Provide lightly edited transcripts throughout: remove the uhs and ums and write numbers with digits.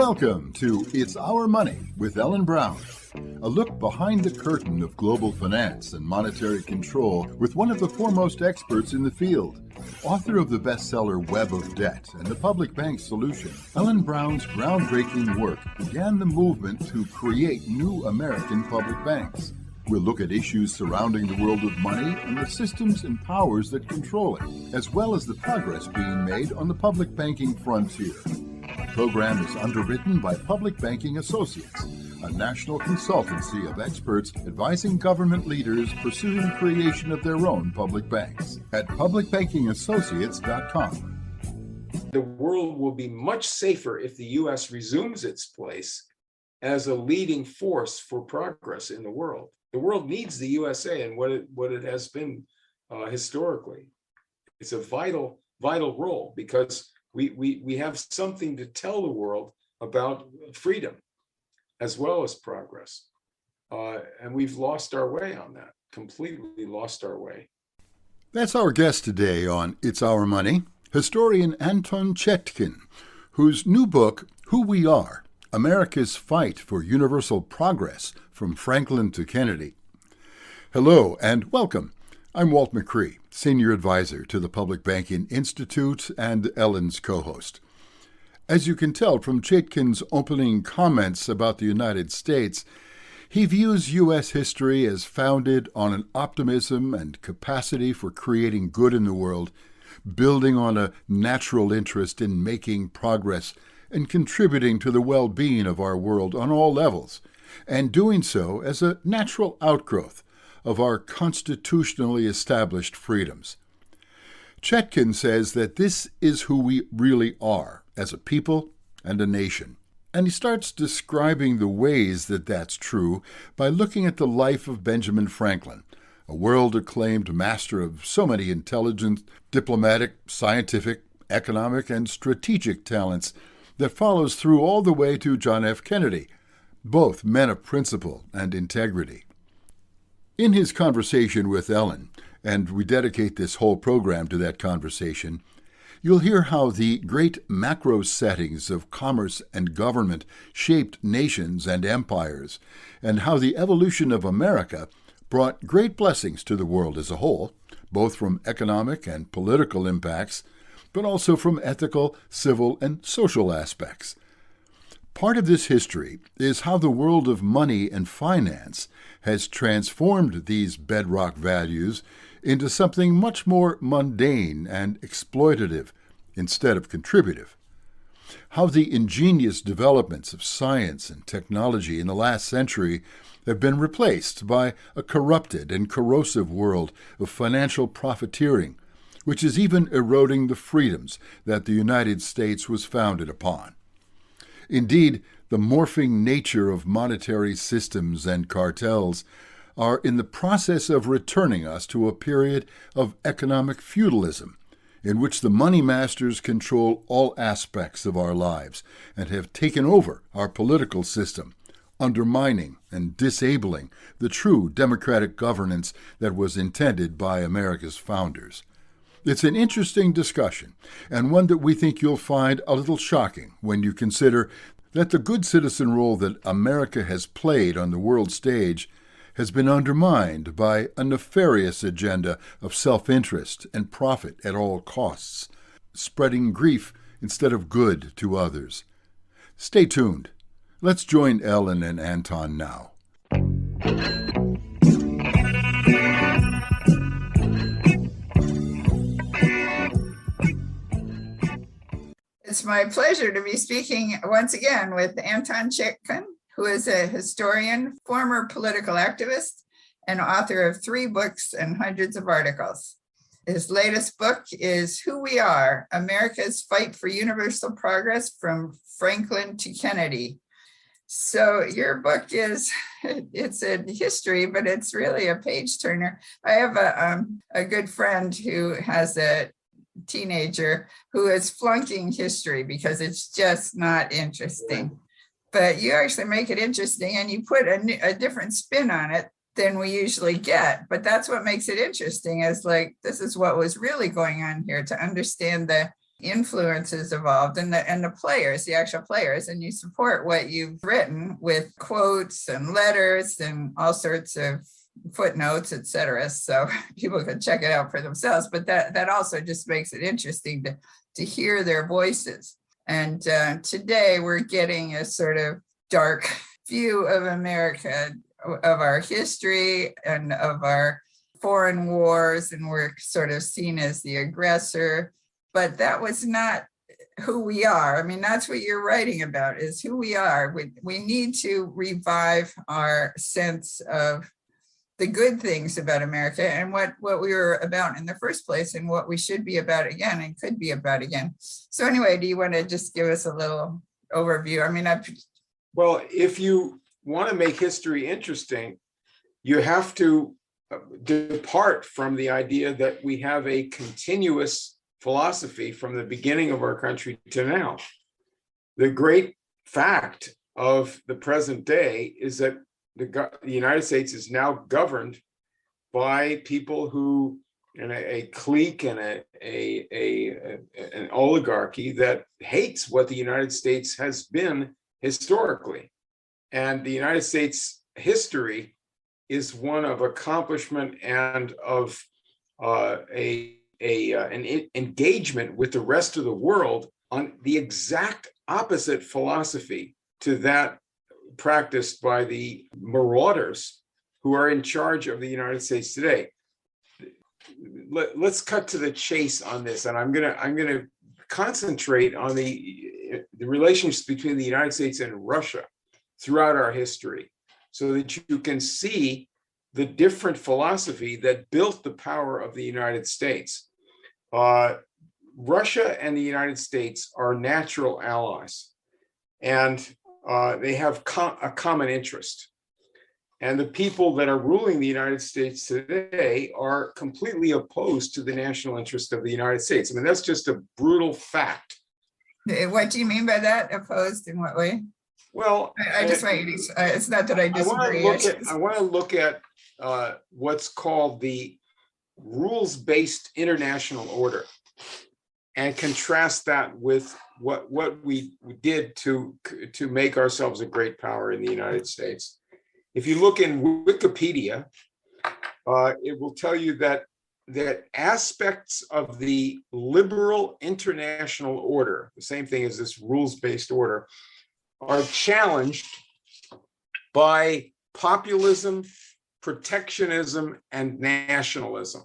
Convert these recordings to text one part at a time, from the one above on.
Welcome to It's Our Money with Ellen Brown, a look behind the curtain of global finance and monetary control with one of the foremost experts in the field. Author of the bestseller Web of Debt and the Public Bank Solution, Ellen Brown's groundbreaking work began the movement to create new American public banks. We'll look at issues surrounding the world of money and the systems and powers that control it, as well as the progress being made on the public banking frontier. The program is underwritten by Public Banking Associates, a national consultancy of experts advising government leaders pursuing the creation of their own public banks at publicbankingassociates.com. The world will be much safer if the U.S. resumes its place as a leading force for progress in the world. The world needs the USA and what it has been historically. It's a vital role because we have something to tell the world about freedom as well as progress. And we've lost our way on that, completely lost our way. That's our guest today on It's Our Money, historian Anton Chaitkin, whose new book, Who We Are, America's Fight for Universal Progress from Franklin to Kennedy. Hello and welcome. I'm Walt McCree, Senior Advisor to the Public Banking Institute and Ellen's co-host. As you can tell from Chaitkin's opening comments about the United States, he views U.S. history as founded on an optimism and capacity for creating good in the world, building on a natural interest in making progress and contributing to the well-being of our world on all levels, and doing so as a natural outgrowth of our constitutionally established freedoms. Chaitkin says that this is who we really are as a people and a nation. And he starts describing the ways that that's true by looking at the life of Benjamin Franklin, a world-acclaimed master of so many intelligent, diplomatic, scientific, economic, and strategic talents that follows through all the way to John F. Kennedy, both men of principle and integrity. In his conversation with Ellen, and we dedicate this whole program to that conversation, you'll hear how the great macro settings of commerce and government shaped nations and empires, and how the evolution of America brought great blessings to the world as a whole, both from economic and political impacts, but also from ethical, civil, and social aspects. Part of this history is how the world of money and finance has transformed these bedrock values into something much more mundane and exploitative instead of contributive. How the ingenious developments of science and technology in the last century have been replaced by a corrupted and corrosive world of financial profiteering, which is even eroding the freedoms that the United States was founded upon. Indeed, the morphing nature of monetary systems and cartels are in the process of returning us to a period of economic feudalism, in which the money masters control all aspects of our lives and have taken over our political system, undermining and disabling the true democratic governance that was intended by America's founders. It's an interesting discussion, and one that we think you'll find a little shocking when you consider that the good citizen role that America has played on the world stage has been undermined by a nefarious agenda of self-interest and profit at all costs, spreading grief instead of good to others. Stay tuned. Let's join Ellen and Anton now. It's my pleasure to be speaking once again with Anton Chaitkin, who is a historian, former political activist, and author of 3 books and hundreds of articles. His latest book is Who We Are, America's Fight for Universal Progress from Franklin to Kennedy. So your book it's a history, but it's really a page turner. I have a good friend who has a teenager who is flunking history because it's just not interesting. But you actually make it interesting and you put a different spin on it than we usually get. But that's what makes it interesting, is like, this is what was really going on here, to understand the influences evolved and the players, the actual players, and you support what you've written with quotes and letters and all sorts of footnotes, etc. So people can check it out for themselves. But that also just makes it interesting to hear their voices. And today we're getting a sort of dark view of America, of our history and of our foreign wars, and we're sort of seen as the aggressor. But that was not who we are. I mean, that's what you're writing about, is who we are. We need to revive our sense of the good things about America and what we were about in the first place and what we should be about again and could be about again. So anyway, do you want to just give us a little overview? I mean, well, if you want to make history interesting, you have to depart from the idea that we have a continuous philosophy from the beginning of our country to now. The great fact of the present day is that the United States is now governed by people who, in a clique and an oligarchy that hates what the United States has been historically. And the United States history is one of accomplishment and of an engagement with the rest of the world on the exact opposite philosophy to that practiced by the marauders who are in charge of the United States today. Let's cut to the chase on this, and I'm gonna concentrate on the relationships between the United States and Russia throughout our history, so that you can see the different philosophy that built the power of the United States. Russia and the United States are natural allies, and they have a common interest. And the people that are ruling the United States today are completely opposed to the national interest of the United States. I mean, that's just a brutal fact. What do you mean by that? Opposed in what way? Well, I just want you to, it's not that I disagree. I want to look at what's called the rules-based international order and contrast that with what we did to make ourselves a great power in the United States. If you look in Wikipedia, it will tell you that aspects of the liberal international order, the same thing as this rules-based order, are challenged by populism, protectionism, and nationalism.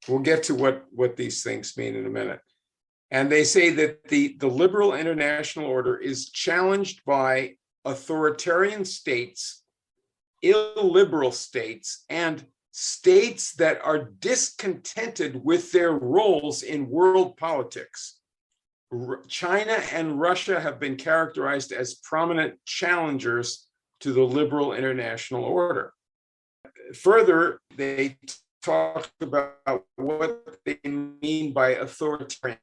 We'll get to what these things mean in a minute. And they say that the liberal international order is challenged by authoritarian states, illiberal states, and states that are discontented with their roles in world politics. China and Russia have been characterized as prominent challengers to the liberal international order. Further, they talk about what they mean by authoritarian.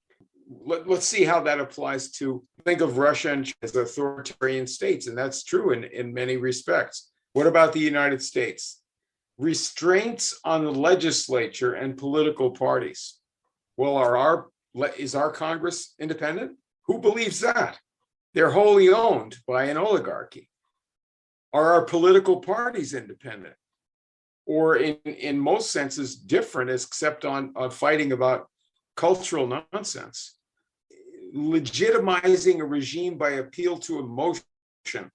Let's see how that applies to, think of Russia and China as authoritarian states, and that's true in many respects. What about the United States? Restraints on the legislature and political parties. Well, is our Congress independent? Who believes that? They're wholly owned by an oligarchy. Are our political parties independent? Or in most senses different, except on fighting about cultural nonsense? Legitimizing a regime by appeal to emotion,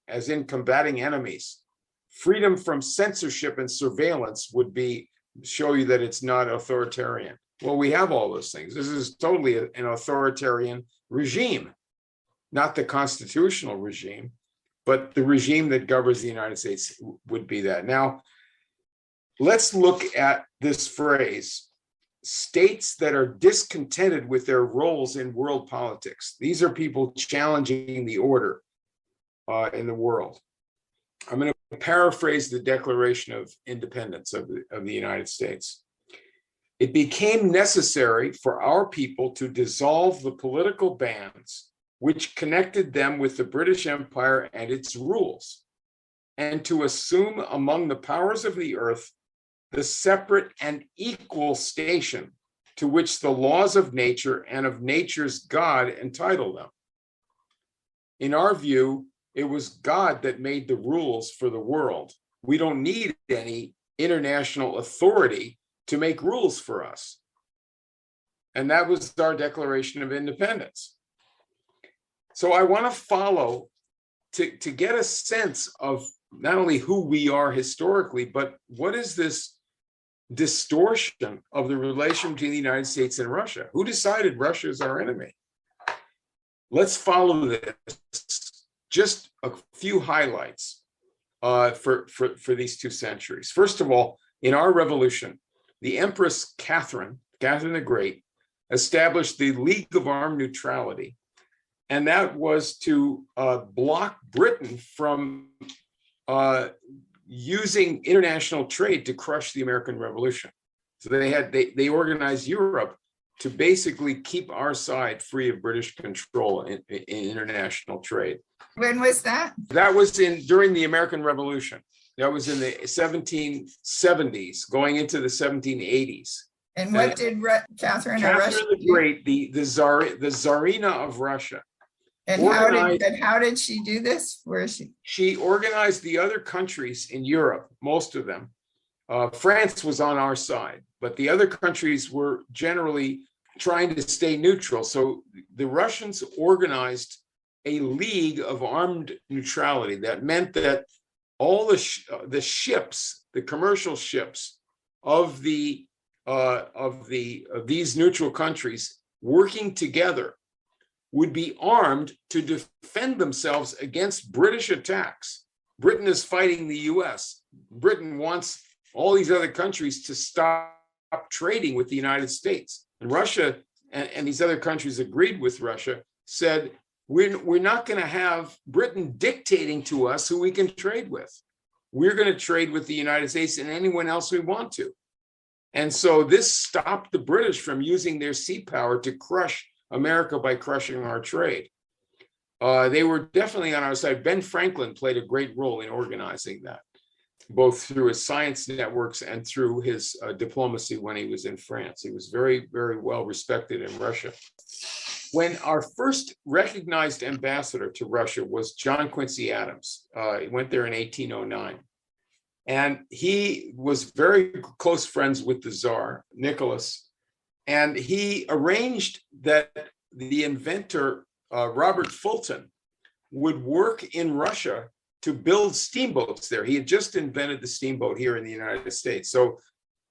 as in combating enemies. Freedom from censorship and surveillance would show you that it's not authoritarian. Well, we have all those things. This is totally an authoritarian regime, not the constitutional regime, but the regime that governs the United States would be that. Now, let's look at this phrase, states that are discontented with their roles in world politics. These are people challenging the order in the world. I'm going to paraphrase the Declaration of Independence of the United States. It became necessary for our people to dissolve the political bands which connected them with the British Empire and its rules, and to assume among the powers of the earth the separate and equal station to which the laws of nature and of nature's God entitle them. In our view, it was God that made the rules for the world. We don't need any international authority to make rules for us. And that was our Declaration of Independence. So I want to follow to get a sense of not only who we are historically, but what is this distortion of the relation between the United States and Russia? Who decided Russia is our enemy? Let's follow this. Just a few highlights for these 2 centuries. First of all, in our revolution, the Empress Catherine the Great, established the League of Armed Neutrality, and that was to block Britain from using international trade to crush the American Revolution. So they organized Europe to basically keep our side free of British control in international trade. When was that? That was during the American Revolution. That was in the 1770s, going into the 1780s. And what did Catherine the Great, the Tsarina of Russia? And how did she do this? Where is she? She organized the other countries in Europe, most of them. France was on our side, but the other countries were generally trying to stay neutral. So the Russians organized a league of armed neutrality. That meant that all the ships, the commercial ships of these neutral countries working together would be armed to defend themselves against British attacks. Britain is fighting the US. Britain wants all these other countries to stop trading with the United States. And Russia and these other countries agreed with Russia, said, we're not going to have Britain dictating to us who we can trade with. We're going to trade with the United States and anyone else we want to. And so this stopped the British from using their sea power to crush America by crushing our trade. They were definitely on our side. Ben Franklin played a great role in organizing that, both through his science networks and through his diplomacy when he was in France. He was very, very well respected in Russia. When our first recognized ambassador to Russia was John Quincy Adams. He went there in 1809. And he was very close friends with the Tsar, Nicholas. And he arranged that the inventor, Robert Fulton, would work in Russia to build steamboats there. He had just invented the steamboat here in the United States. So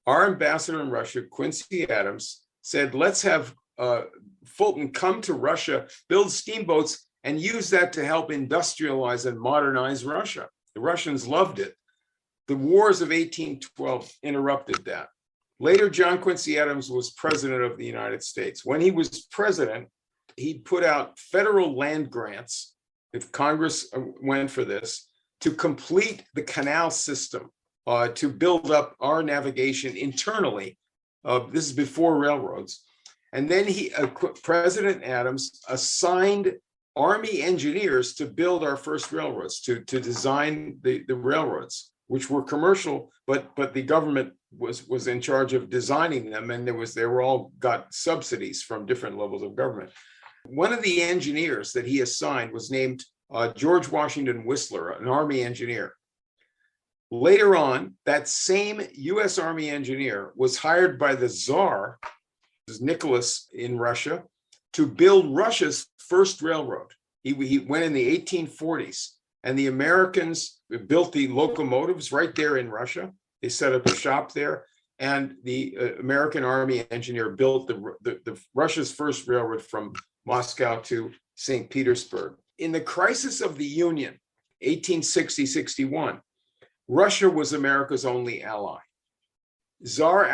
our ambassador in Russia, Quincy Adams, said, let's have Fulton come to Russia, build steamboats, and use that to help industrialize and modernize Russia. The Russians loved it. The wars of 1812 interrupted that. Later, John Quincy Adams was president of the United States. When he was president, he put out federal land grants, if Congress went for this, to complete the canal system, to build up our navigation internally. This is before railroads. And then President Adams assigned Army engineers to build our first railroads, to design the railroads, which were commercial, but the government was in charge of designing them, and they were all got subsidies from different levels of government. One of the engineers that he assigned was named George Washington Whistler, an Army engineer. Later on, that same US Army engineer was hired by the Tsar, Nicholas in Russia, to build Russia's first railroad. He went in the 1840s, and the Americans built the locomotives right there in Russia. They set up a shop there, and the American Army engineer built the Russia's first railroad from Moscow to St. Petersburg. In the crisis of the Union, 1860-61, Russia was America's only ally. Tsar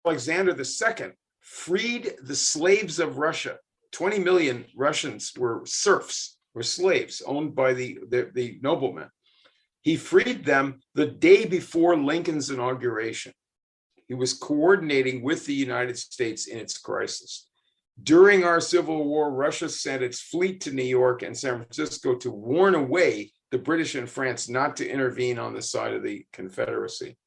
Alexander II freed the slaves of Russia. 20 million Russians were serfs, were slaves owned by the noblemen. He freed them the day before Lincoln's inauguration. He was coordinating with the United States in its crisis. During our Civil War, Russia sent its fleet to New York and San Francisco to warn away the British and France not to intervene on the side of the Confederacy.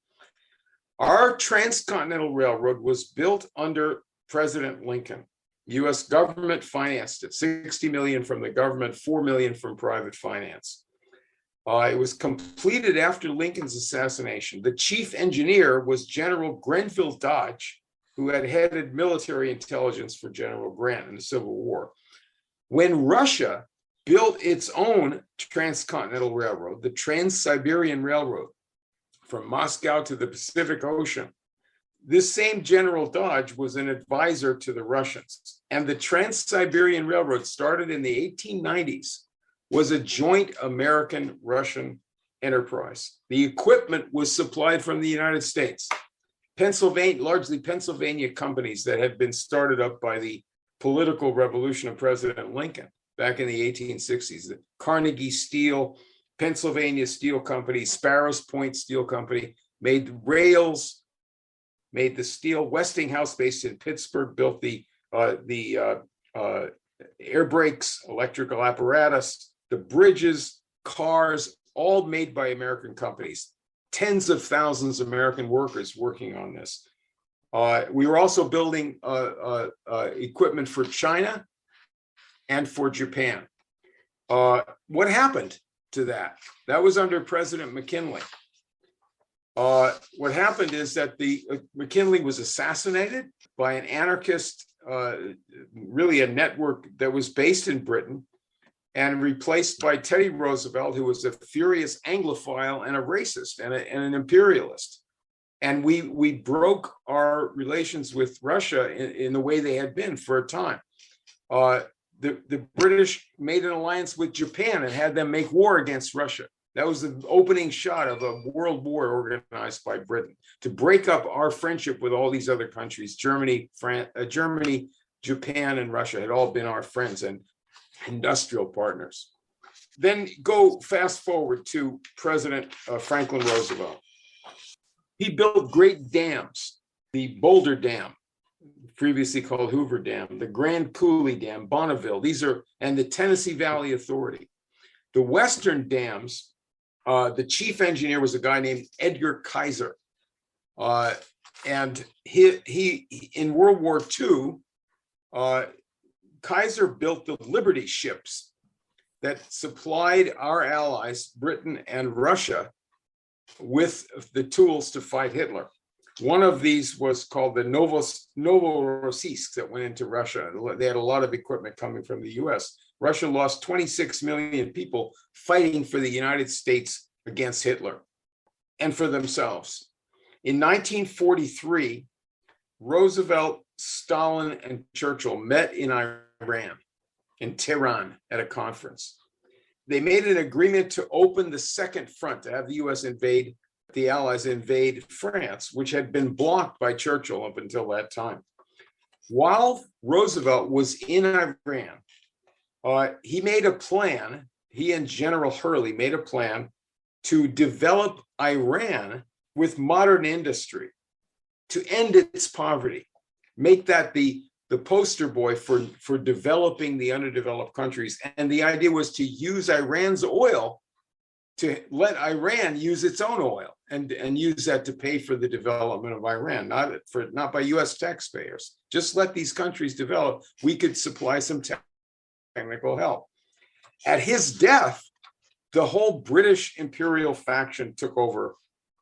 Our transcontinental railroad was built under President Lincoln. US government financed it, 60 million from the government, 4 million from private finance. It was completed after Lincoln's assassination. The chief engineer was General Grenville Dodge, who had headed military intelligence for General Grant in the Civil War. When Russia built its own transcontinental railroad, the Trans-Siberian Railroad, from Moscow to the Pacific Ocean, this same General Dodge was an advisor to the Russians. And the Trans-Siberian Railroad, started in the 1890s, was a joint American-Russian enterprise. The equipment was supplied from the United States. Largely Pennsylvania companies that had been started up by the political revolution of President Lincoln back in the 1860s. The Carnegie Steel, Pennsylvania Steel Company, Sparrows Point Steel Company made rails, made the steel. Westinghouse, based in Pittsburgh, built the air brakes, electrical apparatus, the bridges, cars, all made by American companies. Tens of thousands of American workers working on this. We were also building equipment for China and for Japan. What happened to that? That was under President McKinley. What happened is that McKinley was assassinated by an anarchist, really a network that was based in Britain, and replaced by Teddy Roosevelt, who was a furious Anglophile and a racist and an imperialist. And we broke our relations with Russia in the way they had been for a time. The British made an alliance with Japan and had them make war against Russia. That was the opening shot of a world war organized by Britain to break up our friendship with all these other countries. Germany, Japan, and Russia had all been our friends and industrial partners. Then go fast forward to President Franklin Roosevelt. He built great dams, the Boulder Dam, previously called Hoover Dam, the Grand Coulee Dam, Bonneville, and the Tennessee Valley Authority. The Western dams, the chief engineer was a guy named Edgar Kaiser. And he in World War II, Kaiser built the Liberty ships that supplied our allies, Britain and Russia, with the tools to fight Hitler. One of these was called the Novorossiysk that went into Russia. They had a lot of equipment coming from the US. Russia lost 26 million people fighting for the United States against Hitler and for themselves. In 1943, Roosevelt, Stalin, and Churchill met in Iran, in Tehran, at a conference. They made an agreement to open the second front, to have the US invade, the Allies invade France, which had been blocked by Churchill up until that time. While Roosevelt was in Iran, he made a plan, he and General Hurley made a plan to develop Iran with modern industry, to end its poverty, make that the poster boy for developing the underdeveloped countries. And the idea was to use Iran's oil to let Iran use its own oil and use that to pay for the development of Iran, not by US taxpayers. Just let these countries develop. We could supply some technical help. At his death, the whole British imperial faction took over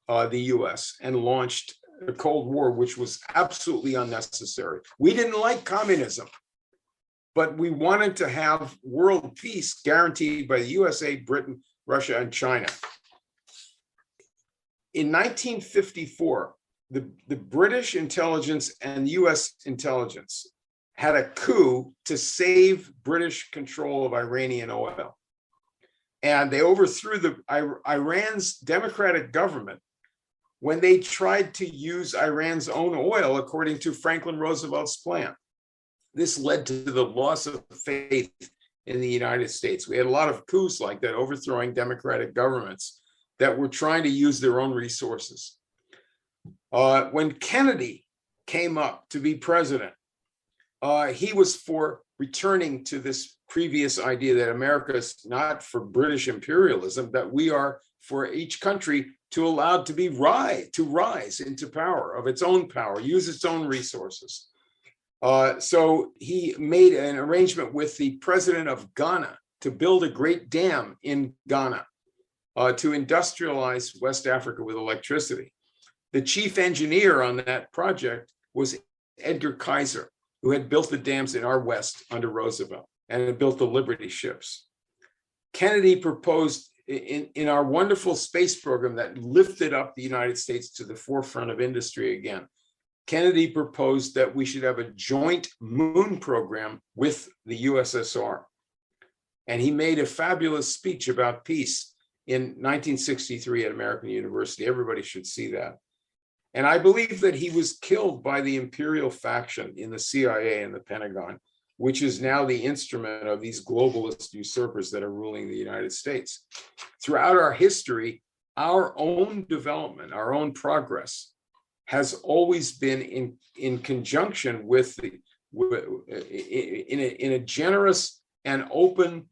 the US and launched the Cold War, which was absolutely unnecessary. We didn't like communism, but we wanted to have world peace guaranteed by the USA, Britain, Russia, and China. In 1954, the British intelligence and US intelligence had a coup to save British control of Iranian oil. And they overthrew Iran's democratic government when they tried to use Iran's own oil according to Franklin Roosevelt's plan. This led to the loss of faith in the United States. We had a lot of coups like that, overthrowing democratic governments that were trying to use their own resources. When Kennedy came up to be president, he was for returning to this previous idea that America is not for British imperialism, that we are for each country to allow to rise into power, of its own power, use its own resources. So he made an arrangement with the president of Ghana to build a great dam in Ghana to industrialize West Africa with electricity. The chief engineer on that project was Edgar Kaiser, who had built the dams in our West under Roosevelt and had built the Liberty ships. Kennedy proposed in our wonderful space program that lifted up the United States to the forefront of industry again. Kennedy proposed that we should have a joint moon program with the USSR. And he made a fabulous speech about peace in 1963 at American University. Everybody should see that. And I believe that he was killed by the imperial faction in the CIA and the Pentagon, which is now the instrument of these globalist usurpers that are ruling the United States. Throughout our history, our own development, our own progress has always been in conjunction with in a generous and open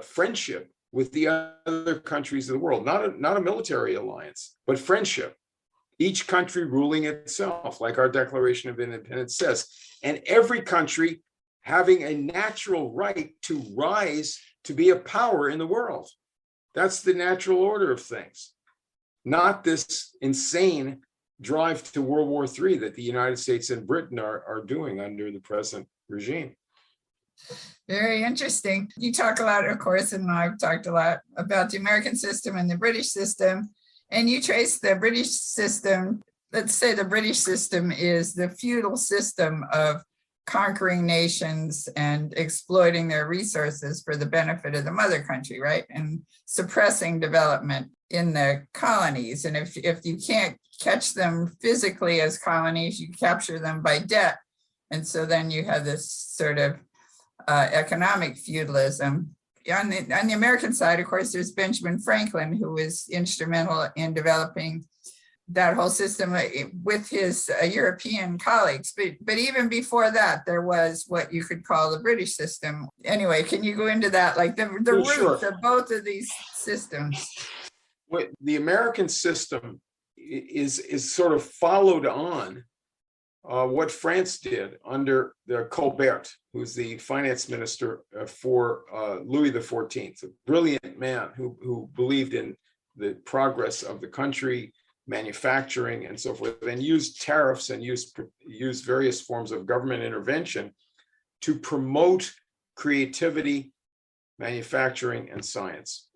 friendship with the other countries of the world, not a military alliance, but friendship. Each country ruling itself, like our Declaration of Independence says, and every country having a natural right to rise to be a power in the world. That's the natural order of things, not this insane drive to World War III that the United States and Britain are doing under the present regime. Very interesting. You talk a lot, of course, and I've talked a lot about the American system and the British system. And you trace the British system. Let's say the British system is the feudal system of conquering nations and exploiting their resources for the benefit of the mother country, right? And suppressing development in the colonies. And if you can't catch them physically as colonies, you capture them by debt. And so then you have this sort of economic feudalism. On the American side, of course, there's Benjamin Franklin, who was instrumental in developing that whole system with his European colleagues. But even before that, there was what you could call the British system. Anyway, can you go into that, like the roots Sure. of both of these systems? The American system is sort of followed on what France did under the Colbert, who's the finance minister for Louis XIV, a brilliant man who believed in the progress of the country, manufacturing, and so forth, and used tariffs and used various forms of government intervention to promote creativity, manufacturing, and science.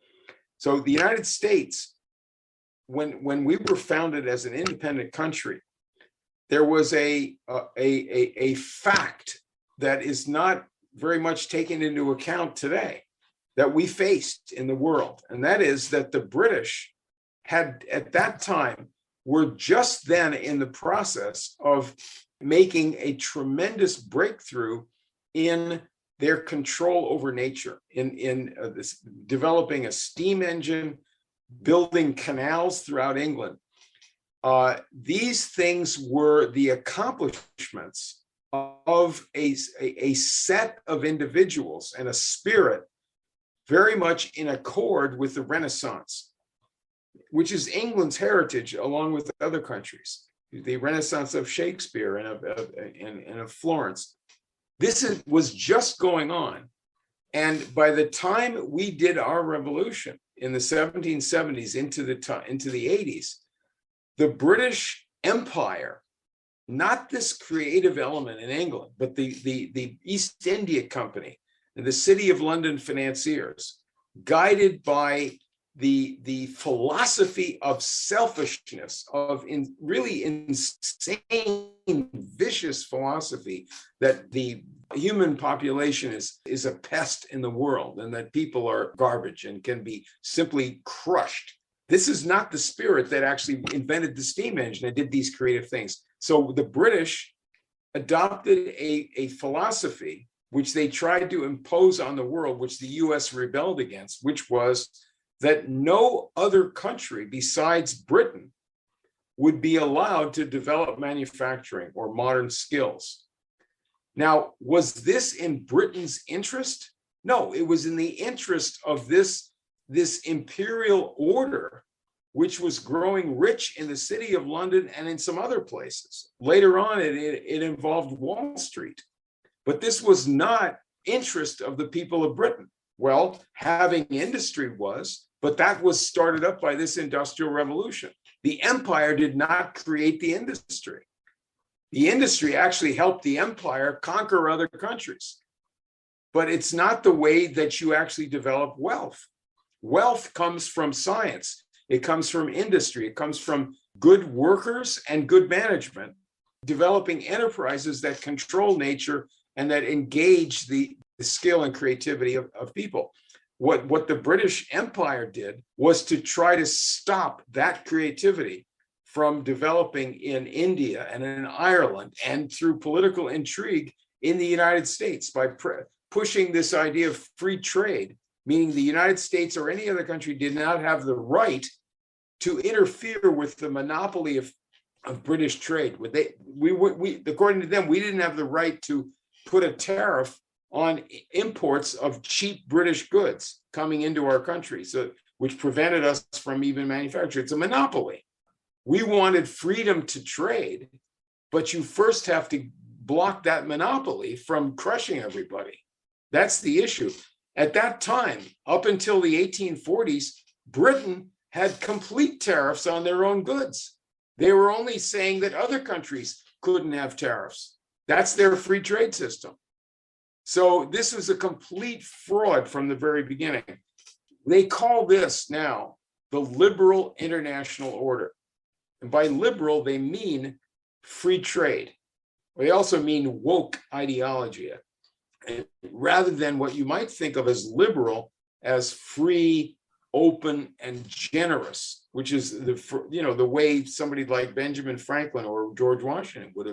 So the United States, when we were founded as an independent country, there was a fact that is not very much taken into account today that we faced in the world. And that is that the British had, at that time, were just then in the process of making a tremendous breakthrough in their control over nature, in developing a steam engine, building canals throughout England. These things were the accomplishments of a set of individuals and a spirit very much in accord with the Renaissance, which is England's heritage along with other countries, the Renaissance of Shakespeare and of Florence. This was just going on. And by the time we did our revolution in the 1770s into the 80s, the British Empire, not this creative element in England, but the East India Company and the City of London financiers, guided by the philosophy of selfishness, of really insane, vicious philosophy that the human population is a pest in the world and that people are garbage and can be simply crushed. This is not the spirit that actually invented the steam engine and did these creative things. So the British adopted a philosophy which they tried to impose on the world, which the US rebelled against, which was that no other country besides Britain would be allowed to develop manufacturing or modern skills. Now, was this in Britain's interest? No, it was in the interest of this imperial order, which was growing rich in the city of London and in some other places. Later on, it involved Wall Street. But this was not interest of the people of Britain. Well, having industry was, but that was started up by this industrial revolution. The empire did not create the industry. The industry actually helped the empire conquer other countries. But it's not the way that you actually develop wealth. Wealth comes from science. It comes from industry. It comes from good workers and good management, developing enterprises that control nature and that engage the skill and creativity of people. What the British Empire did was to try to stop that creativity from developing in India and in Ireland and through political intrigue in the United States by pushing this idea of free trade, meaning the United States or any other country did not have the right to interfere with the monopoly of British trade. According to them, we didn't have the right to put a tariff on imports of cheap British goods coming into our country, which prevented us from even manufacturing. It's a monopoly. We wanted freedom to trade, but you first have to block that monopoly from crushing everybody. That's the issue. At that time, up until the 1840s, Britain had complete tariffs on their own goods. They were only saying that other countries couldn't have tariffs. That's their free trade system. So this was a complete fraud from the very beginning. They call this now the liberal international order. And by liberal, they mean free trade. They also mean woke ideology, rather than what you might think of as liberal as free, open, and generous, which is the way somebody like Benjamin Franklin or George Washington would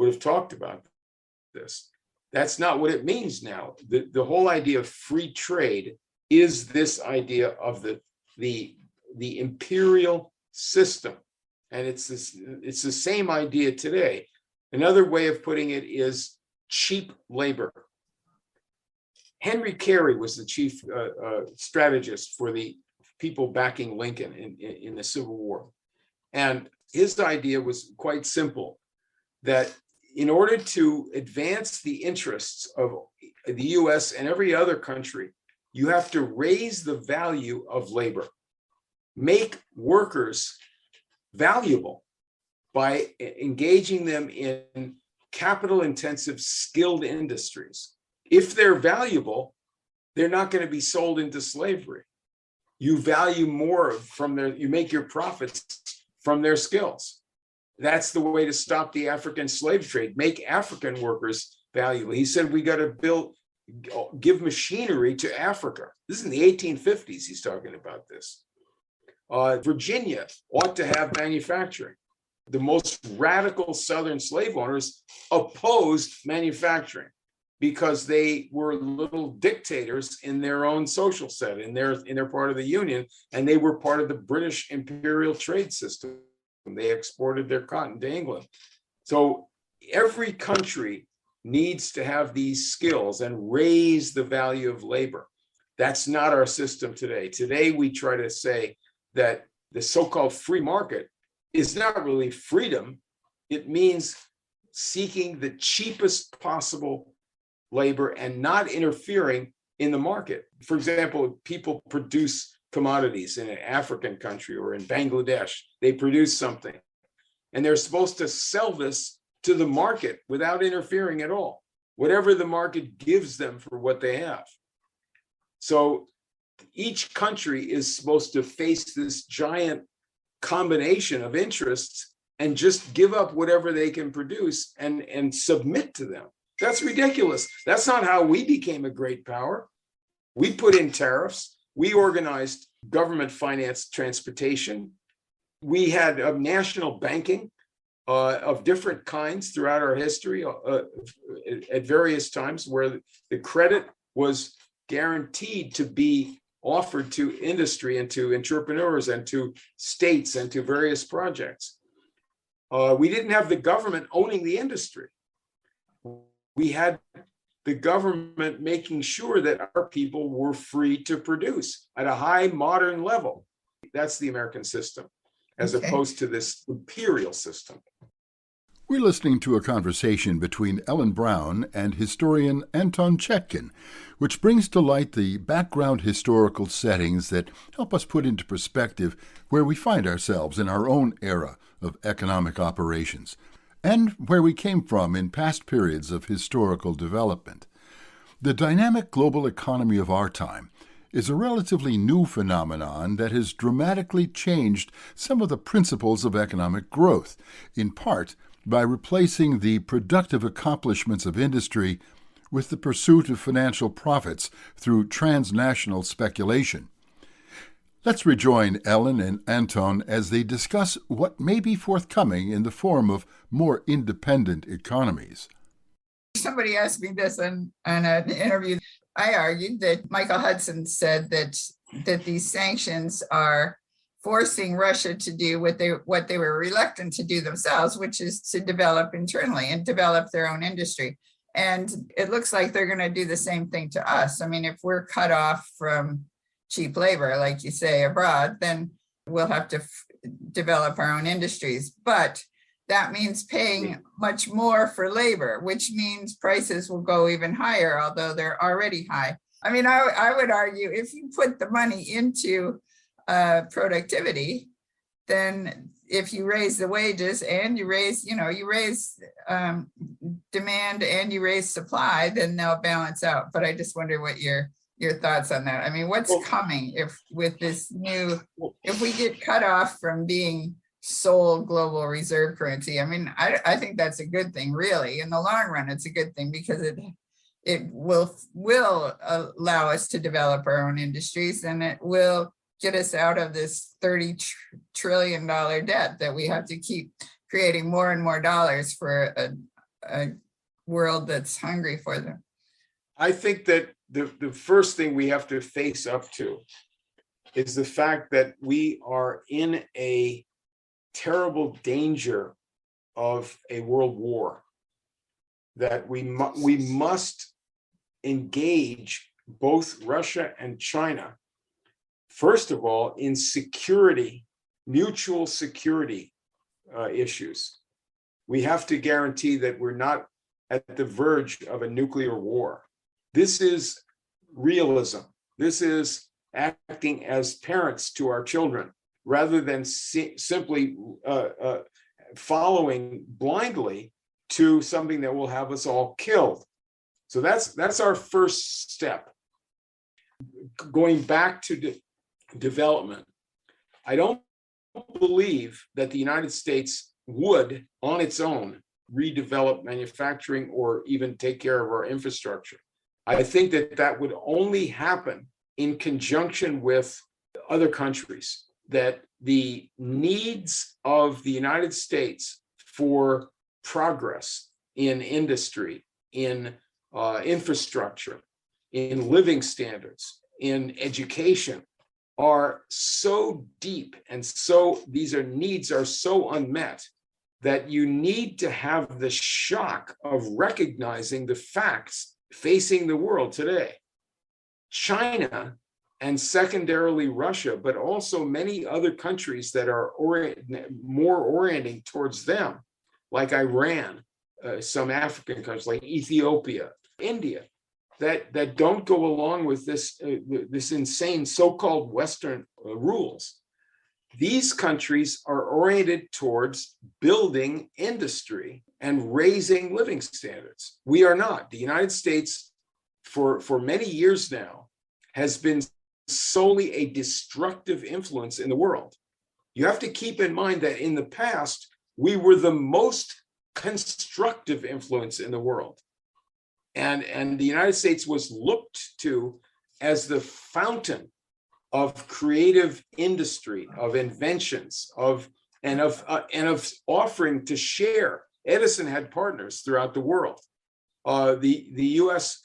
have talked about this. That's not what it means now. The whole idea of free trade is this idea of the imperial system, and it's the same idea today. Another way of putting it is cheap labor. Henry Carey was the chief strategist for the people backing Lincoln in the Civil War, and his idea was quite simple: that in order to advance the interests of the US and every other country, you have to raise the value of labor, make workers valuable by engaging them in capital-intensive, skilled industries. If they're valuable, they're not going to be sold into slavery. You value more you make your profits from their skills. That's the way to stop the African slave trade, make African workers valuable. He said, we got to give machinery to Africa. This is in the 1850s, he's talking about this. Virginia ought to have manufacturing. The most radical Southern slave owners opposed manufacturing because they were little dictators in their own social set, in their part of the Union, and they were part of the British imperial trade system. They exported their cotton to England. So every country needs to have these skills and raise the value of labor. That's not our system today. Today, we try to say that the so-called free market is not really freedom. It means seeking the cheapest possible labor and not interfering in the market. For example, people produce commodities in an African country or in Bangladesh. They produce something, and they're supposed to sell this to the market without interfering at all, whatever the market gives them for what they have. So each country is supposed to face this giant combination of interests and just give up whatever they can produce and submit to them. That's ridiculous. That's not how we became a great power. We put in tariffs. We organized government-financed transportation. We had national banking of different kinds throughout our history at various times, where the credit was guaranteed to be offered to industry and to entrepreneurs and to states and to various projects. We didn't have the government owning the industry. We had the government making sure that our people were free to produce at a high modern level. the American system, as Okay. opposed to this imperial system. We're listening to a conversation between Ellen Brown and historian Anton Chaitkin, which brings to light the background historical settings that help us put into perspective where we find ourselves in our own era of economic operations, and where we came from in past periods of historical development. The dynamic global economy of our time is a relatively new phenomenon that has dramatically changed some of the principles of economic growth, in part by replacing the productive accomplishments of industry with the pursuit of financial profits through transnational speculation. Let's rejoin Ellen and Anton as they discuss what may be forthcoming in the form of more independent economies. Somebody asked me this on an interview. I argued that Michael Hudson said that these sanctions are forcing Russia to do what they were reluctant to do themselves, which is to develop internally and develop their own industry. And it looks like they're going to do the same thing to us. I mean, if we're cut off from cheap labor, like you say, abroad, then we'll have to develop our own industries. But that means paying much more for labor, which means prices will go even higher, although they're already high. I mean, I would argue if you put the money into productivity, then if you raise the wages and you raise demand and you raise supply, then they'll balance out. But I just wonder what your thoughts on that. I mean, what's coming if we get cut off from being sole global reserve currency? I mean, I think that's a good thing, really. In the long run, it's a good thing because it will allow us to develop our own industries, and it will get us out of this $30 trillion debt that we have to keep creating more and more dollars for a world that's hungry for them. I think that the first thing we have to face up to is the fact that we are in a terrible danger of a world war, that we must engage both Russia and China, first of all, in security, mutual security issues. We have to guarantee that we're not at the verge of a nuclear war. This is realism. This is acting as parents to our children, rather than simply following blindly to something that will have us all killed. So that's our first step. Going back to development, I don't believe that the United States would, on its own, redevelop manufacturing or even take care of our infrastructure. I think that would only happen in conjunction with other countries, that the needs of the United States for progress in industry, in infrastructure, in living standards, in education are so deep, and so these needs are so unmet that you need to have the shock of recognizing the facts facing the world today. China, and secondarily Russia, but also many other countries that are more orienting towards them, like Iran, some African countries like Ethiopia, India, that don't go along with this insane so-called Western rules. These countries are oriented towards building industry and raising living standards. We are not. The United States, for many years now, has been solely a destructive influence in the world. You have to keep in mind that in the past, we were the most constructive influence in the world. And the United States was looked to as the fountain of creative industry, of inventions, of offering to share. Edison had partners throughout the world. The U.S.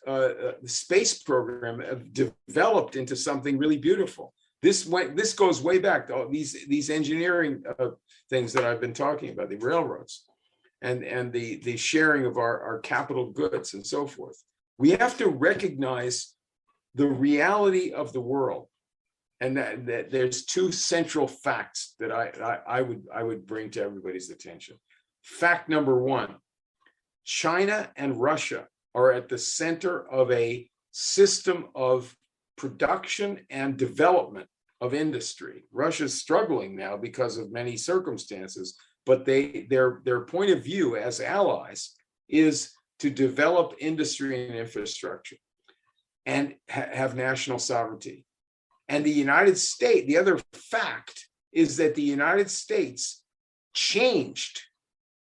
Space program developed into something really beautiful. This goes way back to all these engineering things that I've been talking about, the railroads, and the sharing of our capital goods and so forth. We have to recognize the reality of the world, And that there's two central facts that I would bring to everybody's attention. Fact number one, China and Russia are at the center of a system of production and development of industry. Russia's struggling now because of many circumstances, but their point of view as allies is to develop industry and infrastructure and have national sovereignty. And the United States, the other fact is that the United States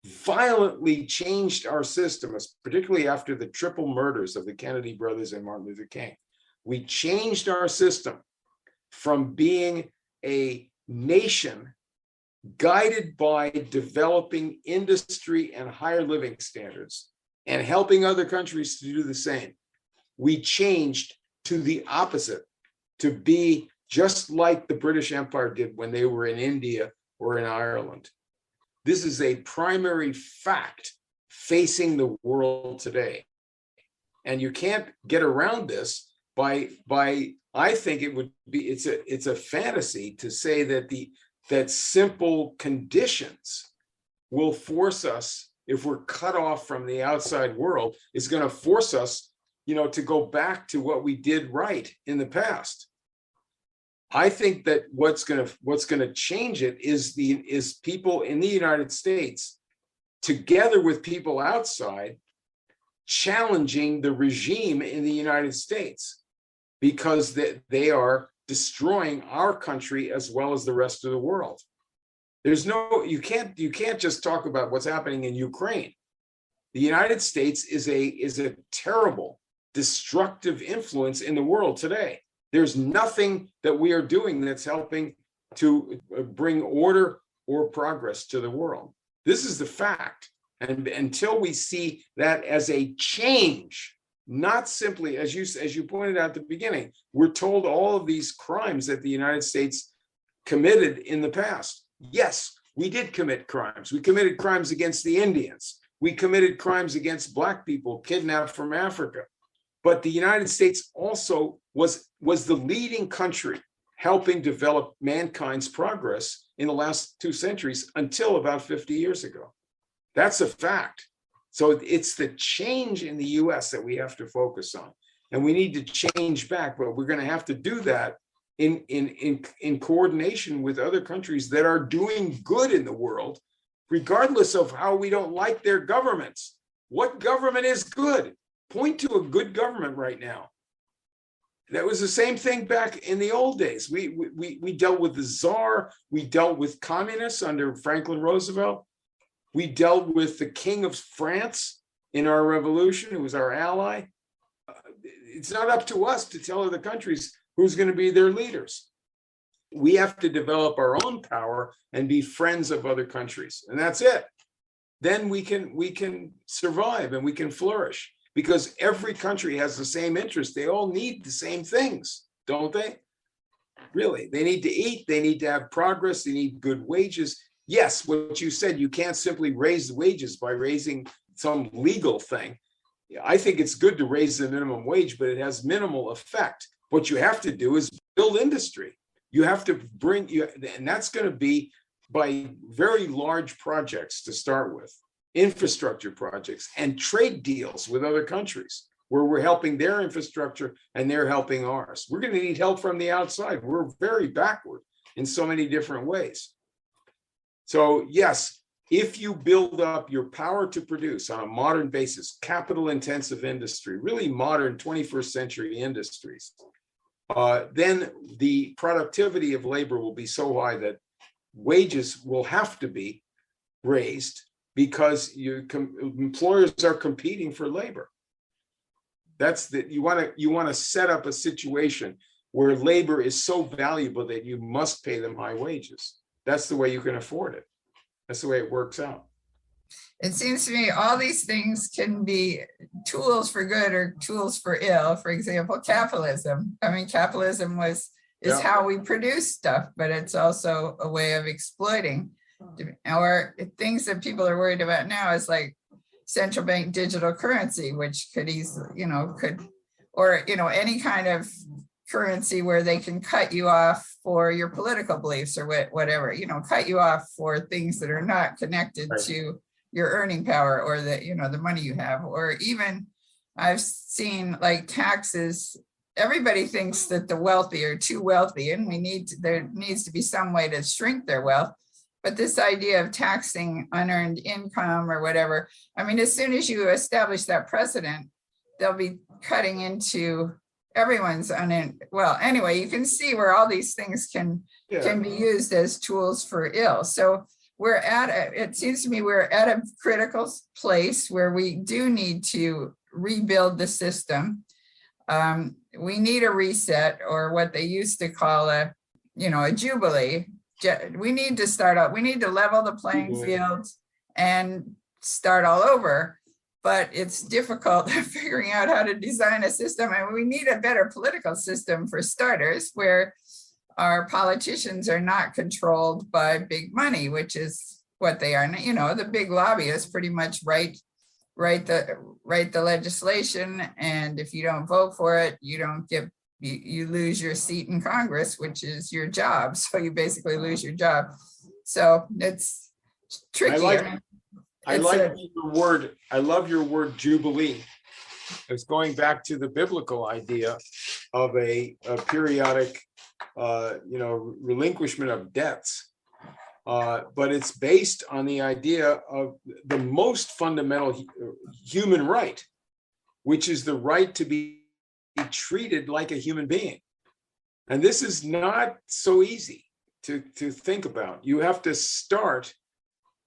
violently changed our system, particularly after the triple murders of the Kennedy brothers and Martin Luther King. We changed our system from being a nation guided by developing industry and higher living standards and helping other countries to do the same. We changed to the opposite, to be just like the British Empire did when they were in India or in Ireland. This is a primary fact facing the world today. And you can't get around this by I think it's a fantasy to say that simple conditions will force us, if we're cut off from the outside world, is going to force us, to go back to what we did right in the past. I think that what's going to change it is people in the United States, together with people outside, challenging the regime in the United States, because they are destroying our country as well as the rest of the world. You can't just talk about what's happening in Ukraine. The United States is a terrible, destructive influence in the world today. There's nothing that we are doing that's helping to bring order or progress to the world. This is the fact. And until we see that as a change, not simply, as you pointed out at the beginning, we're told all of these crimes that the United States committed in the past. Yes, we did commit crimes. We committed crimes against the Indians. We committed crimes against Black people kidnapped from Africa. But the United States also was the leading country helping develop mankind's progress in the last 2 centuries until about 50 years ago. That's a fact. So it's the change in the US that we have to focus on. And we need to change back, but we're going to have to do that in coordination with other countries that are doing good in the world, regardless of how we don't like their governments. What government is good? Point to a good government right now. That was the same thing back in the old days. We dealt with the Tsar. We dealt with communists under Franklin Roosevelt. We dealt with the King of France in our revolution, who was our ally. It's not up to us to tell other countries who's going to be their leaders. We have to develop our own power and be friends of other countries, and that's it. Then we can survive and we can flourish, because every country has the same interest. They all need the same things, don't they? Really, they need to eat, they need to have progress, they need good wages. Yes, what you said, you can't simply raise the wages by raising some legal thing. I think it's good to raise the minimum wage, but it has minimal effect. What you have to do is build industry. You have to and that's going to be by very large projects to start with, infrastructure projects and trade deals with other countries where we're helping their infrastructure and they're helping ours. We're going to need help from the outside. We're very backward in so many different ways. So yes, if you build up your power to produce on a modern basis, capital intensive industry, really modern 21st century industries, then the productivity of labor will be so high that wages will have to be raised, because employers are competing for labor. You want to set up a situation where labor is so valuable that you must pay them high wages. That's the way you can afford it. That's the way it works out. It seems to me all these things can be tools for good or tools for ill. For example, capitalism. I mean, capitalism is how we produce stuff, but it's also a way of exploiting. Or things that people are worried about now is like central bank digital currency, which could easily, any kind of currency where they can cut you off for your political beliefs or whatever, cut you off for things that are not connected Right. to your earning power or the money you have. Or even I've seen like taxes. Everybody thinks that the wealthy are too wealthy and there needs to be some way to shrink their wealth. But this idea of taxing unearned income or whatever, I mean, as soon as you establish that precedent, they'll be cutting into everyone's well, anyway, you can see where all these things can be used as tools for ill. So it seems to me we're at a critical place where we do need to rebuild the system. We need a reset, or what they used to call a jubilee. We need to start out, we need to level the playing field and start all over. But it's difficult figuring out how to design a system. And we need a better political system for starters, where our politicians are not controlled by big money, which is what they are. The big lobbyists pretty much write the legislation, and if you don't vote for it, you lose your seat in Congress, which is your job. So you basically lose your job. So it's tricky. I love your word jubilee. It's going back to the biblical idea of a periodic, relinquishment of debts. But it's based on the idea of the most fundamental human right, which is the right to be treated like a human being. And this is not so easy to think about. You have to start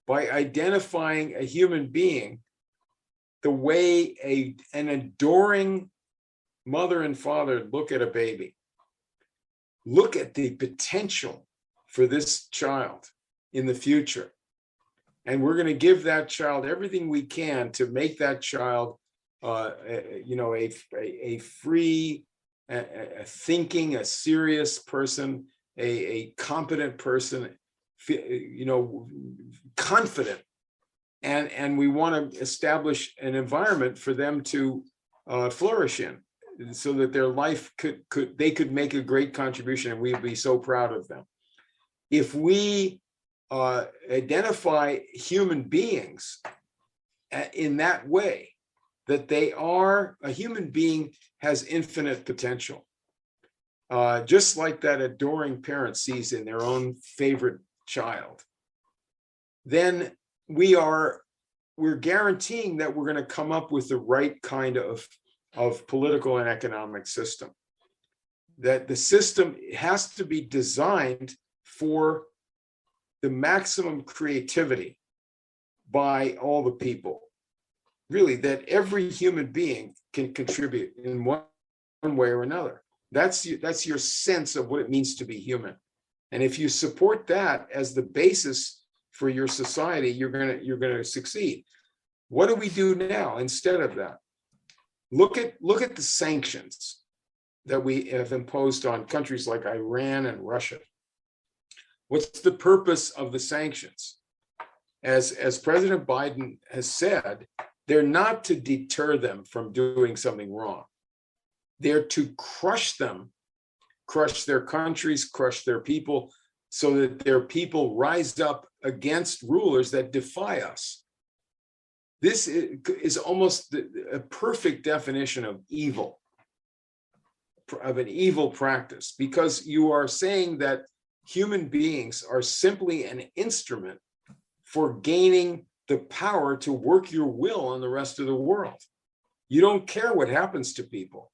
by identifying a human being the way an adoring mother and father look at a baby. Look at the potential for this child in the future. And we're going to give that child everything we can to make that child a free, thinking, a serious person, a competent person, confident. And we want to establish an environment for them to flourish in, so that their life they could make a great contribution, and we'd be so proud of them. If we identify human beings in that way, that a human being has infinite potential, just like that adoring parent sees in their own favorite child, then we're guaranteeing that we're going to come up with the right kind of political and economic system. That the system has to be designed for the maximum creativity by all the people. Really, that every human being can contribute in one way or another. That's your sense of what it means to be human. And if you support that as the basis for your society, you're gonna succeed. What do we do now instead of that? Look at the sanctions that we have imposed on countries like Iran and Russia. What's the purpose of the sanctions? As President Biden has said, they're not to deter them from doing something wrong. They're to crush them, crush their countries, crush their people, so that their people rise up against rulers that defy us. This is almost a perfect definition of evil, of an evil practice, because you are saying that human beings are simply an instrument for gaining the power to work your will on the rest of the world. You don't care what happens to people.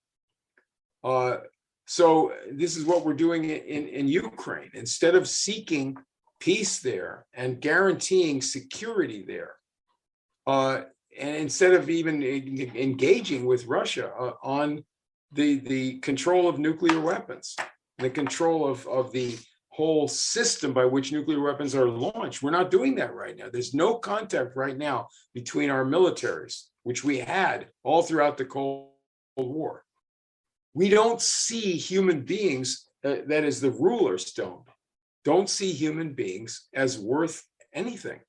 So this is what we're doing in Ukraine. Instead of seeking peace there and guaranteeing security there, and instead of even engaging with Russia on the control of nuclear weapons, the control of the whole system by which nuclear weapons are launched. We're not doing that right now. There's no contact right now between our militaries, which we had all throughout the Cold War. We don't see human beings, that is, the rulers don't see human beings as worth anything.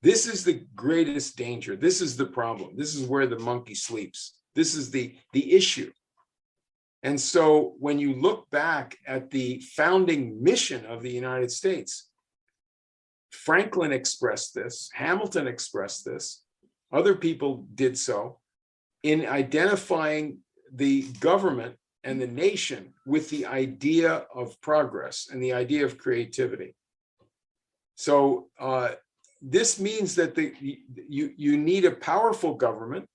This is the greatest danger. This is the problem. This is where the monkey sleeps. This is the issue. And so when you look back at the founding mission of the United States, Franklin expressed this, Hamilton expressed this, other people did so in identifying the government and the nation with the idea of progress and the idea of creativity. So this means that you need a powerful government,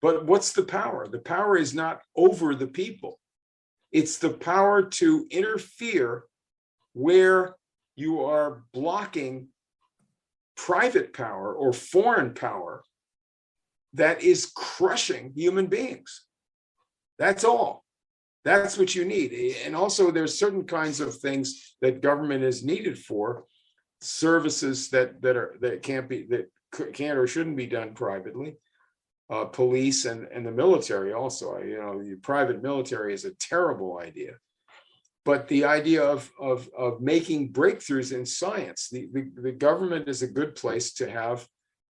but what's the power? The power is not over the people. It's the power to interfere where you are blocking private power or foreign power that is crushing human beings. That's all. That's what you need. And also there's certain kinds of things that government is needed for, services that can't or shouldn't be done privately. Police and the military also. The private military is a terrible idea. But the idea of making breakthroughs in science, the government is a good place to have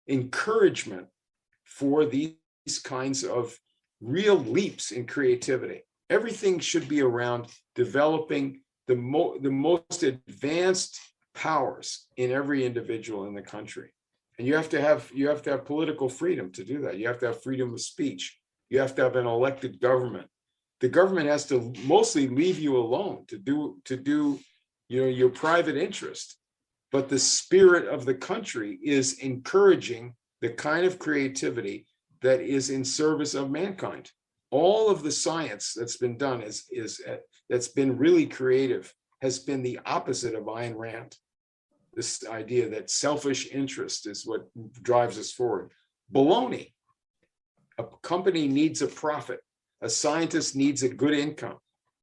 encouragement for these kinds of real leaps in creativity. Everything should be around developing the most advanced powers in every individual in the country. And you have to have political freedom to do that. You have to have freedom of speech. You have to have an elected government. The government has to mostly leave you alone to do your private interest. But the spirit of the country is encouraging the kind of creativity that is in service of mankind. All of the science that's been done that's been really creative has been the opposite of Ayn Rand. This idea that selfish interest is what drives us forward. Baloney. A company needs a profit. A scientist needs a good income.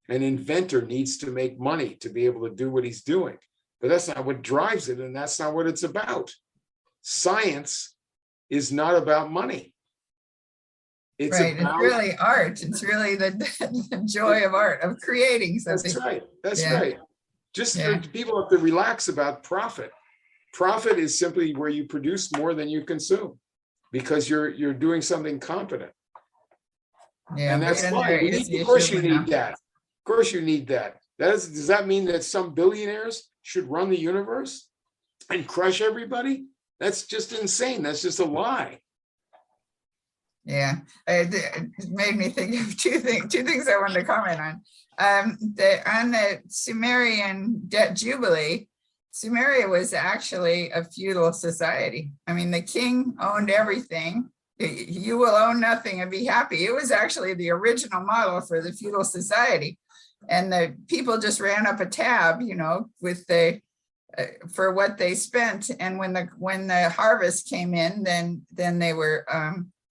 An inventor needs to make money to be able to do what he's doing. But that's not what drives it, and that's not what it's about. Science is not about money. It's right. It's really art. It's really the joy of art, of creating something. That's right. That's right. People have to relax about profit. Profit is simply where you produce more than you consume because you're doing something competent. Yeah, and that's fine. Of course you need that. Of course you need that. Does that mean that some billionaires should run the universe and crush everybody? That's just insane. That's just a lie. Yeah, it made me think of two things I wanted to comment on. On the Sumerian debt jubilee, Sumeria was actually a feudal society. I mean, the king owned everything. You will own nothing and be happy. It was actually the original model for the feudal society. And the people just ran up a tab, with for what they spent. And when the harvest came in, then they were,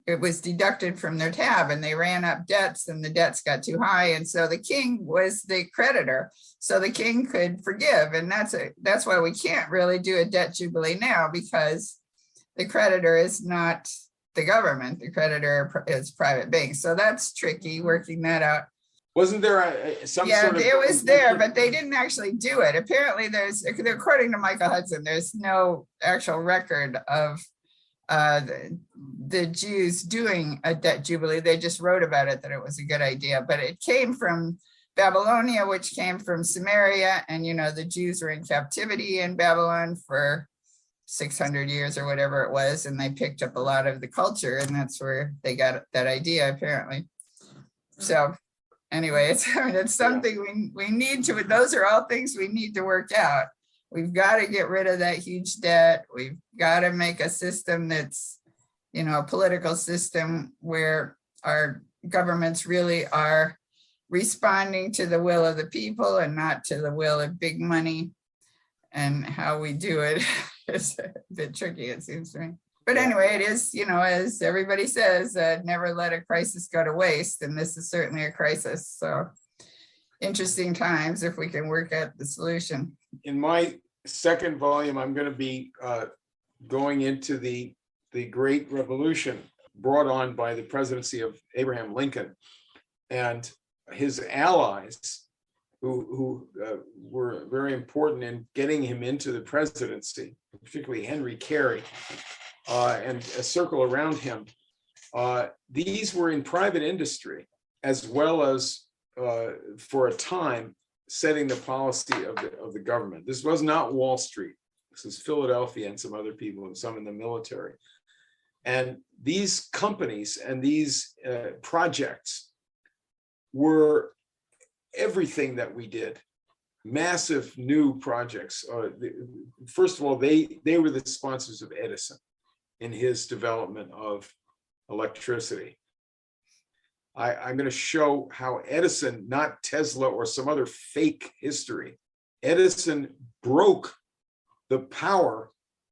it was deducted from their tab and they ran up debts and the debts got too high. And so the king was the creditor. So the king could forgive. And that's why we can't really do a debt jubilee now, because the creditor is not the government. The creditor is private banks. So that's tricky working that out. Wasn't there some sort of... Yeah, it was there, but they didn't actually do it. Apparently according to Michael Hudson, there's no actual record of the Jews doing a debt jubilee. They just wrote about it, that it was a good idea, but it came from Babylonia, which came from Samaria. And, the Jews were in captivity in Babylon for 600 years or whatever it was. And they picked up a lot of the culture, and that's where they got that idea, apparently. So anyway, it's something we need to, those are all things we need to work out. We've got to get rid of that huge debt. We've got to make a system that's, a political system where our governments really are responding to the will of the people and not to the will of big money. And how we do it is a bit tricky, it seems to me. But anyway, it is, as everybody says, never let a crisis go to waste. And this is certainly a crisis. So interesting times if we can work out the solution. In my second volume, I'm going to be going into the Great Revolution brought on by the presidency of Abraham Lincoln and his allies, who were very important in getting him into the presidency, particularly Henry Carey and a circle around him. These were in private industry. as well as for a time setting the policy of the government. This was not Wall Street. This is Philadelphia and some other people and some in the military. And these companies and these projects were everything that we did. Massive new projects. First of all, they were the sponsors of Edison in his development of electricity. I'm going to show how Edison, not Tesla or some other fake history, Edison broke the power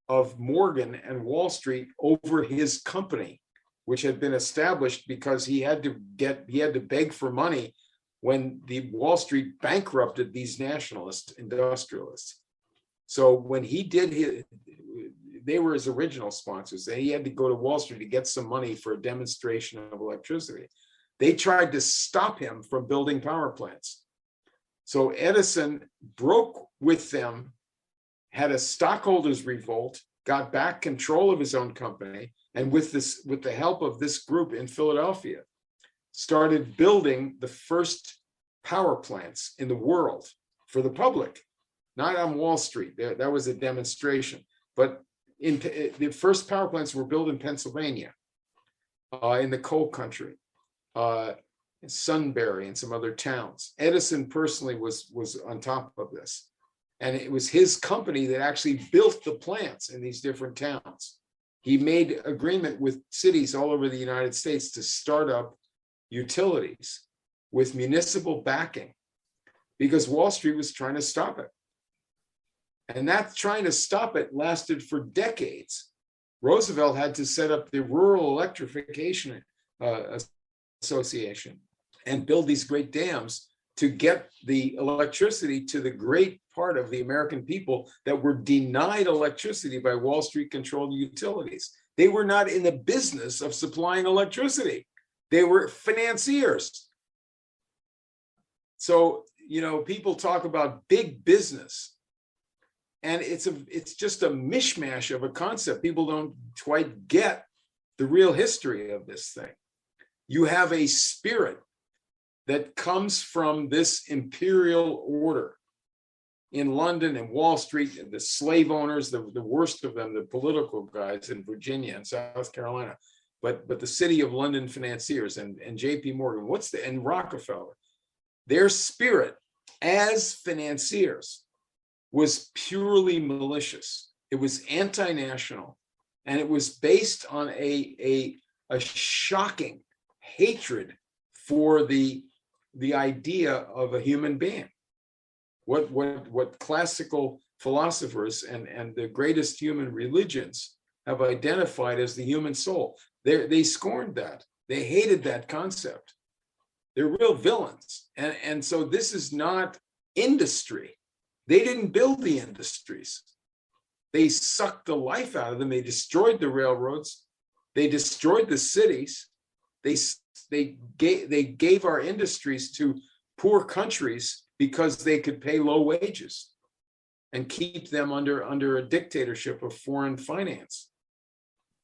of Morgan and Wall Street over his company, which had been established because he had to beg for money when the Wall Street bankrupted these nationalist industrialists. So when he did they were his original sponsors. He had to go to Wall Street to get some money for a demonstration of electricity. They tried to stop him from building power plants. So Edison broke with them, had a stockholders revolt, got back control of his own company, and with the help of this group in Philadelphia, started building the first power plants in the world for the public, not on Wall Street. That was a demonstration. But the first power plants were built in Pennsylvania, in the coal country, in Sunbury and some other towns. Edison personally was on top of this. And it was his company that actually built the plants in these different towns. He made agreement with cities all over the United States to start up utilities with municipal backing because Wall Street was trying to stop it. And that trying to stop it lasted for decades. Roosevelt had to set up the Rural Electrification Association and build these great dams to get the electricity to the great part of the American people that were denied electricity by Wall Street controlled utilities. They were not in the business of supplying electricity. They were financiers. So, people talk about big business, and it's just a mishmash of a concept. People don't quite get the real history of this thing. You have a spirit that comes from this imperial order in London and Wall Street, and the slave owners, the worst of them, the political guys in Virginia and South Carolina, but the city of London financiers and JP Morgan, and Rockefeller, their spirit as financiers was purely malicious. It was anti-national, and it was based on a shocking hatred for the idea of a human being. What classical philosophers and the greatest human religions have identified as the human soul. They scorned that. They hated that concept. They're real villains. And so this is not industry. They didn't build the industries. They sucked the life out of them. They destroyed the railroads. They destroyed the cities. They gave our industries to poor countries because they could pay low wages and keep them under a dictatorship of foreign finance.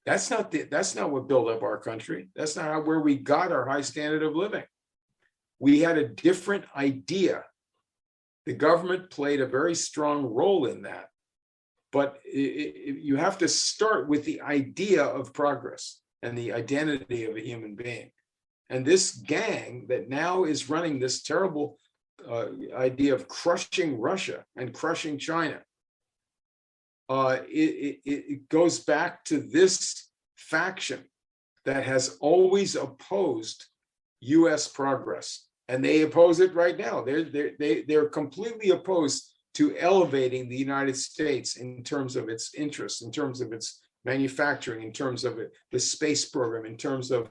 That's not what built up our country. That's not where we got our high standard of living. We had a different idea. The government played a very strong role in that. But you have to start with the idea of progress and the identity of a human being. And this gang that now is running this terrible idea of crushing Russia and crushing China, it goes back to this faction that has always opposed U.S. progress, and they oppose it right now. They're completely opposed to elevating the United States in terms of its interests, in terms of its manufacturing, in terms of the space program, in terms of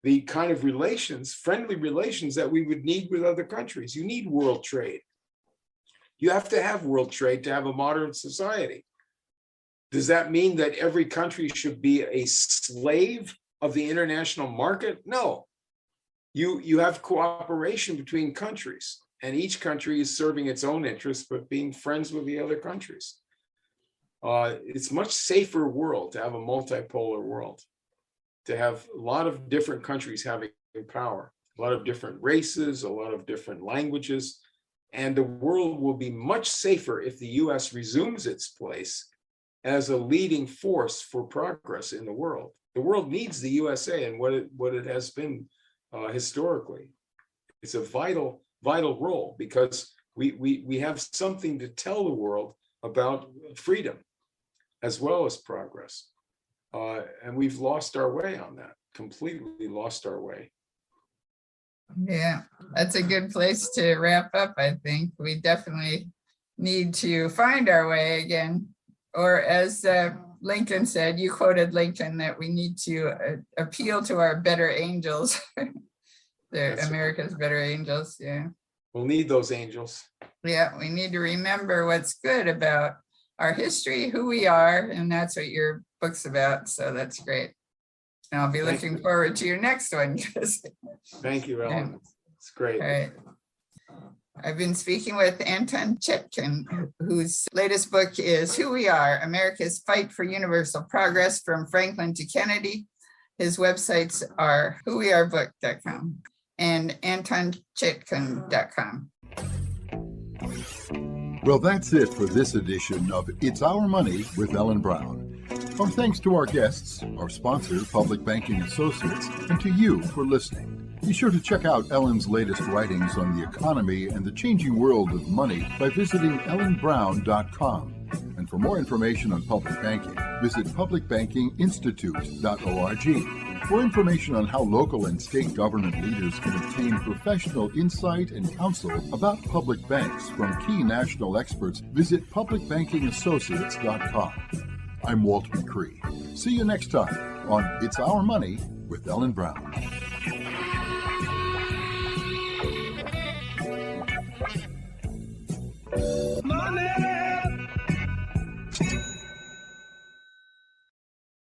the kind of relations, friendly relations that we would need with other countries. You need world trade. You have to have world trade to have a modern society. Does that mean that every country should be a slave of the international market? No. You have cooperation between countries, and each country is serving its own interests, but being friends with the other countries. It's a much safer world to have a multipolar world, to have a lot of different countries having power. a lot of different races, a lot of different languages, and the world will be much safer if the US resumes its place as a leading force for progress in the world. The world needs the USA and what it has been historically. It's a vital role because we have something to tell the world about freedom as well as progress. And we've lost our way on that, completely lost our way. Yeah, that's a good place to wrap up, I think. We definitely need to find our way again. Or as Lincoln said, you quoted Lincoln, that we need to appeal to our better angels. They're America's better angels, yeah. We'll need those angels. Yeah, we need to remember what's good about our history, who we are, and that's what your book's about. So that's great. And I'll be looking forward to your next one. Thank you, Ellen. It's great. All right. I've been speaking with Anton Chaitkin, whose latest book is Who We Are, America's Fight for Universal Progress from Franklin to Kennedy. His websites are whowearebook.com and antonchaitkin.com. Well, that's it for this edition of It's Our Money with Ellen Brown. Our thanks to our guests, our sponsor, Public Banking Associates, and to you for listening. Be sure to check out Ellen's latest writings on the economy and the changing world of money by visiting ellenbrown.com. And for more information on public banking, visit publicbankinginstitute.org. For information on how local and state government leaders can obtain professional insight and counsel about public banks from key national experts, visit publicbankingassociates.com. I'm Walt McCree. See you next time on It's Our Money with Ellen Brown.